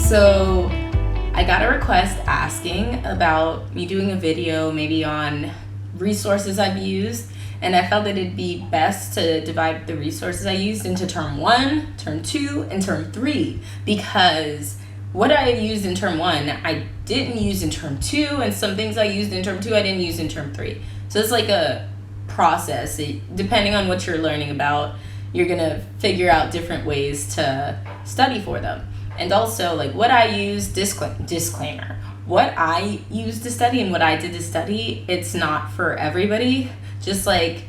So I got a request asking about me doing a video maybe on resources I've used, and I felt that it'd be best to divide the resources I used into term 1, term 2, and term 3, because what I used in term 1 I didn't use in term 2, and some things I used in term 2 I didn't use in term 3. So it's like a process. Depending on what you're learning about, you're gonna figure out different ways to study for them. And also, like, what I use, disclaimer, what I use to study and what I did to study, it's not for everybody. Just like,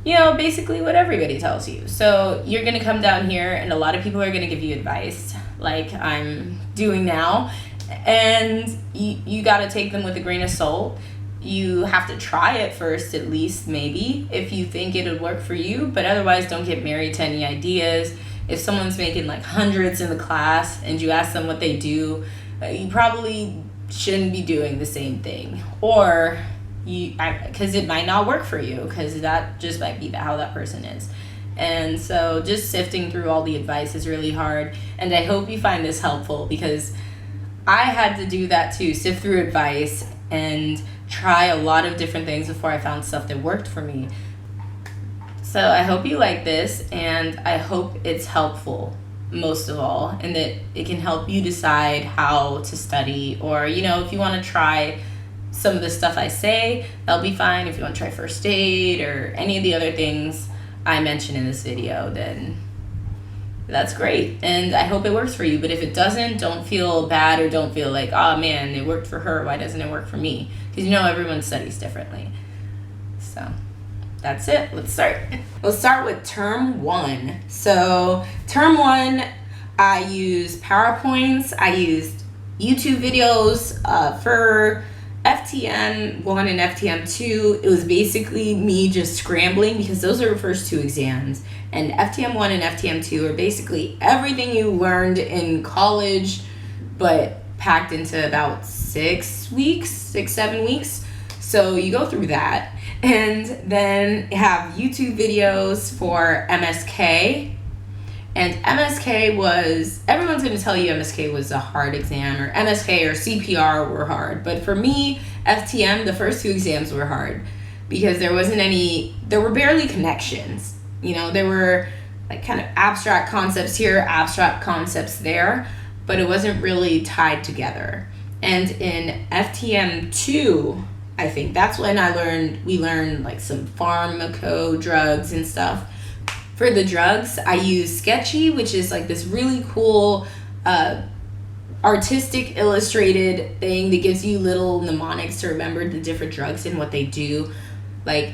basically what everybody tells you. So you're going to come down here and a lot of people are going to give you advice like I'm doing now. And you got to take them with a grain of salt. You have to try it first, at least, maybe, if you think it would work for you. But otherwise, don't get married to any ideas. If someone's making like hundreds in the class and you ask them what they do, you probably shouldn't be doing the same thing. Or because it might not work for you, because that just might be how that person is. And so just sifting through all the advice is really hard. And I hope you find this helpful, because I had to do that too, sift through advice and try a lot of different things before I found stuff that worked for me. So I hope you like this, and I hope it's helpful most of all, and that it can help you decide how to study, or if you want to try some of the stuff I say, that'll be fine. If you want to try first aid or any of the other things I mentioned in this video, then that's great, and I hope it works for you. But if it doesn't, don't feel bad, or don't feel like, oh man, it worked for her, why doesn't it work for me? Because everyone studies differently. So that's it. Let's start. Let's start with term 1. So term 1, I used PowerPoints. I used YouTube videos for FTM 1 and FTM 2. It was basically me just scrambling, because those are the first 2 exams. And FTM 1 and FTM 2 are basically everything you learned in college, but packed into about 7 weeks. So you go through that. And then have YouTube videos for MSK. And MSK everyone's going to tell you MSK was a hard exam, or MSK or CPR were hard. But for me, FTM, the first 2 exams were hard, because there were barely connections. There were like kind of abstract concepts here, abstract concepts there, but it wasn't really tied together. And in FTM 2, I think that's when we learned like some pharmaco drugs and stuff. For the drugs, I use Sketchy, which is like this really cool artistic illustrated thing that gives you little mnemonics to remember the different drugs and what they do, like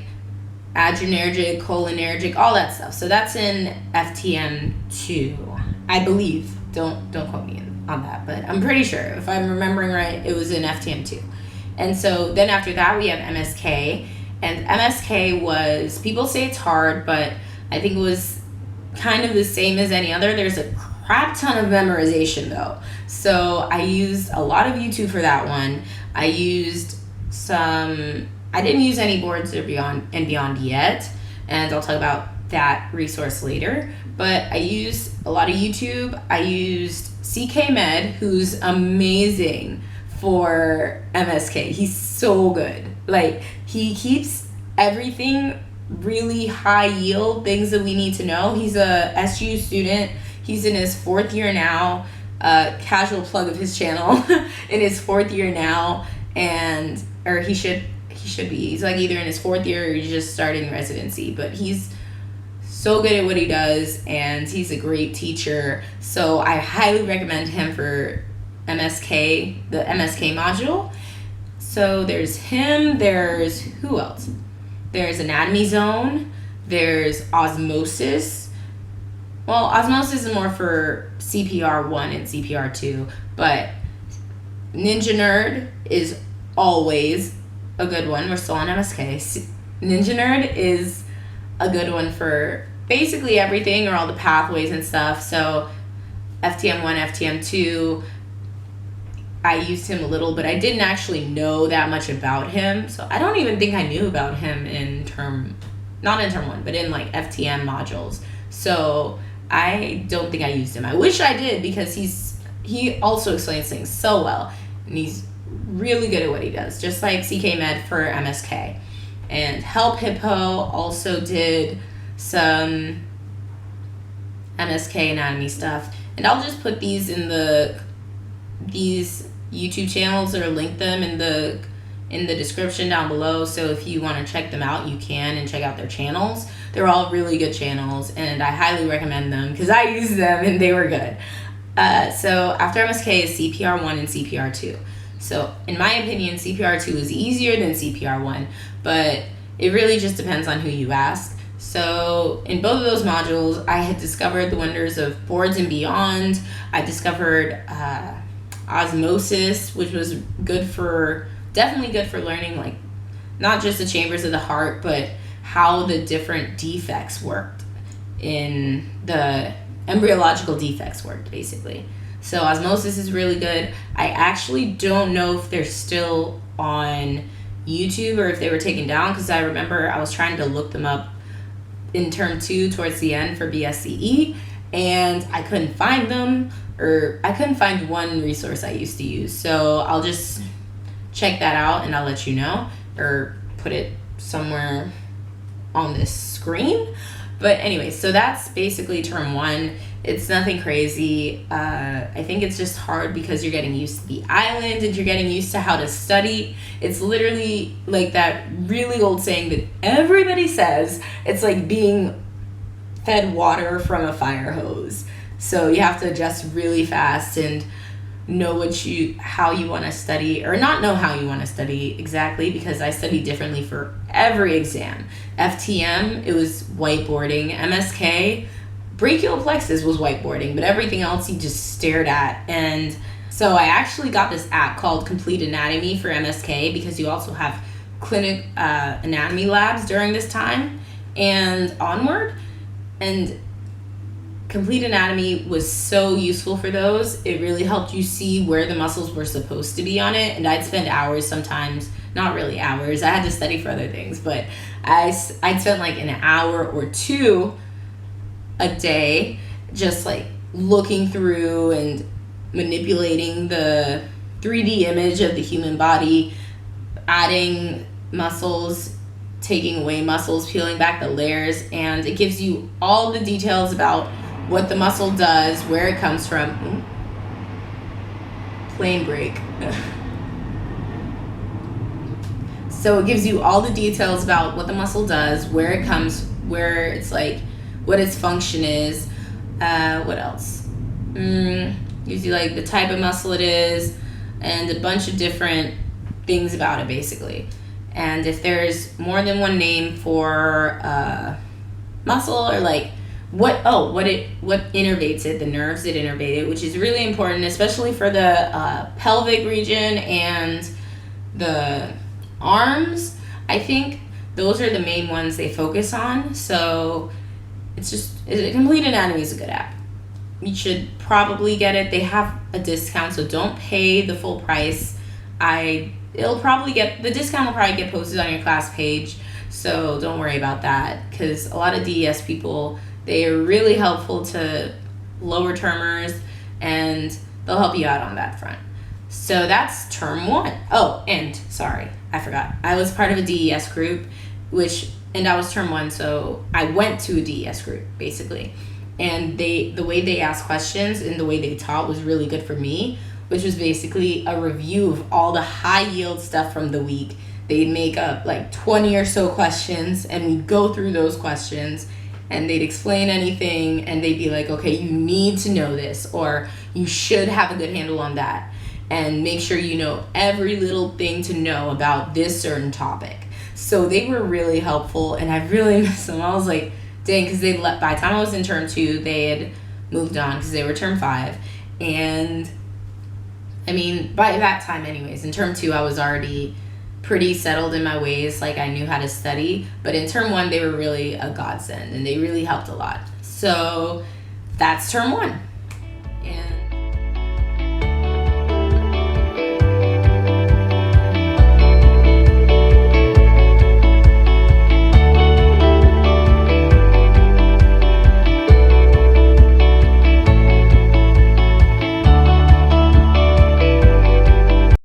adrenergic, cholinergic, all that stuff. So that's in FTM 2, I believe. Don't quote me on that, but I'm pretty sure, if I'm remembering right, it was in FTM 2. And so then after that, we have MSK. And MSK was, people say it's hard, but I think it was kind of the same as any other. There's a crap ton of memorization, though. So I used a lot of YouTube for that one. I didn't use any boards or beyond yet, and I'll talk about that resource later. But I used a lot of YouTube. I used CK Med, who's amazing for MSK. He's so good. Like, he keeps everything really high yield, things that we need to know. He's a SGU student. He's in his 4th year now. Casual plug of his channel. In his 4th year now, or he should be. He's like either in his 4th year or he's just starting residency. But he's so good at what he does, and he's a great teacher. So I highly recommend him for MSK, the MSK module. So there's him. There's who else? There's Anatomy Zone. There's Osmosis. Well, Osmosis is more for CPR 1 and CPR 2, but Ninja Nerd is always a good one. We're still on MSK. Ninja Nerd is a good one for basically everything, or all the pathways and stuff. So FTM 1, FTM 2, I used him a little, but I didn't actually know that much about him. So I don't even think I knew about him not in term 1, but in like FTM modules. So I don't think I used him. I wish I did, because he's he also explains things so well, and he's really good at what he does, just like CK Med for MSK. And Help Hippo also did some MSK anatomy stuff. And I'll just put these YouTube channels, or link them in the description down below, so if you want to check them out, you can, and check out their channels. They're all really good channels, and I highly recommend them because I used them and they were good. So after MSK is CPR1 and CPR2. So in my opinion, CPR2 is easier than CPR1, but it really just depends on who you ask. So in both of those modules, I had discovered the wonders of boards and beyond. I discovered osmosis, which was definitely good for learning, like, not just the chambers of the heart, but how the different defects worked, in the embryological defects worked, basically. So osmosis is really good. I actually don't know if they're still on YouTube or if they were taken down, because I remember I was trying to look them up in term 2 towards the end for BSCE, and I couldn't find them, or I couldn't find one resource I used to use. So I'll just check that out and I'll let you know, or put it somewhere on this screen. But anyway, so that's basically term 1. It's nothing crazy. I think it's just hard because you're getting used to the island and you're getting used to how to study. It's literally like that really old saying that everybody says. It's like being fed water from a fire hose. So you have to adjust really fast and know how you want to study, or not know how you want to study exactly, because I studied differently for every exam. FTM, it was whiteboarding. MSK, brachial plexus was whiteboarding, but everything else you just stared at. And so I actually got this app called Complete Anatomy for MSK, because you also have clinic anatomy labs during this time and onward. And Complete Anatomy was so useful for those. It really helped you see where the muscles were supposed to be on it. And I'd spend hours sometimes, not really hours, I had to study for other things, but I'd spend like an hour or 2 a day just like looking through and manipulating the 3D image of the human body, adding muscles, taking away muscles, peeling back the layers, and it gives you all the details about what the muscle does, where it comes from. Plane break. So it gives you all the details about what the muscle does, where it comes, where it's like, what its function is. What else? Gives you like the type of muscle it is, and a bunch of different things about it, basically. And if there's more than one name for muscle, or like what innervates it, the nerves that innervate it, which is really important, especially for the pelvic region and the arms. I think those are the main ones they focus on. So Complete Anatomy is a good app. You should probably get it. They have a discount, so don't pay the full price. The discount will probably get posted on your class page, so don't worry about that, because a lot of DES people, they are really helpful to lower termers, and they'll help you out on that front. So that's term 1. Oh, and sorry, I forgot. I was part of a DES group, and I was term 1, so I went to a DES group, basically. And the way they asked questions and the way they taught was really good for me, which was basically a review of all the high yield stuff from the week. They'd make up like 20 or so questions, and we'd go through those questions, and they'd explain anything, and they'd be like, okay, you need to know this, or you should have a good handle on that, and make sure you know every little thing to know about this certain topic. So they were really helpful, and I really miss them. I was like, dang, because by the time I was in term 2, they had moved on because they were term 5. And I mean, by that time anyways, in term 2, I was already pretty settled in my ways, like I knew how to study. But in term 1, they were really a godsend, and they really helped a lot. So that's term 1.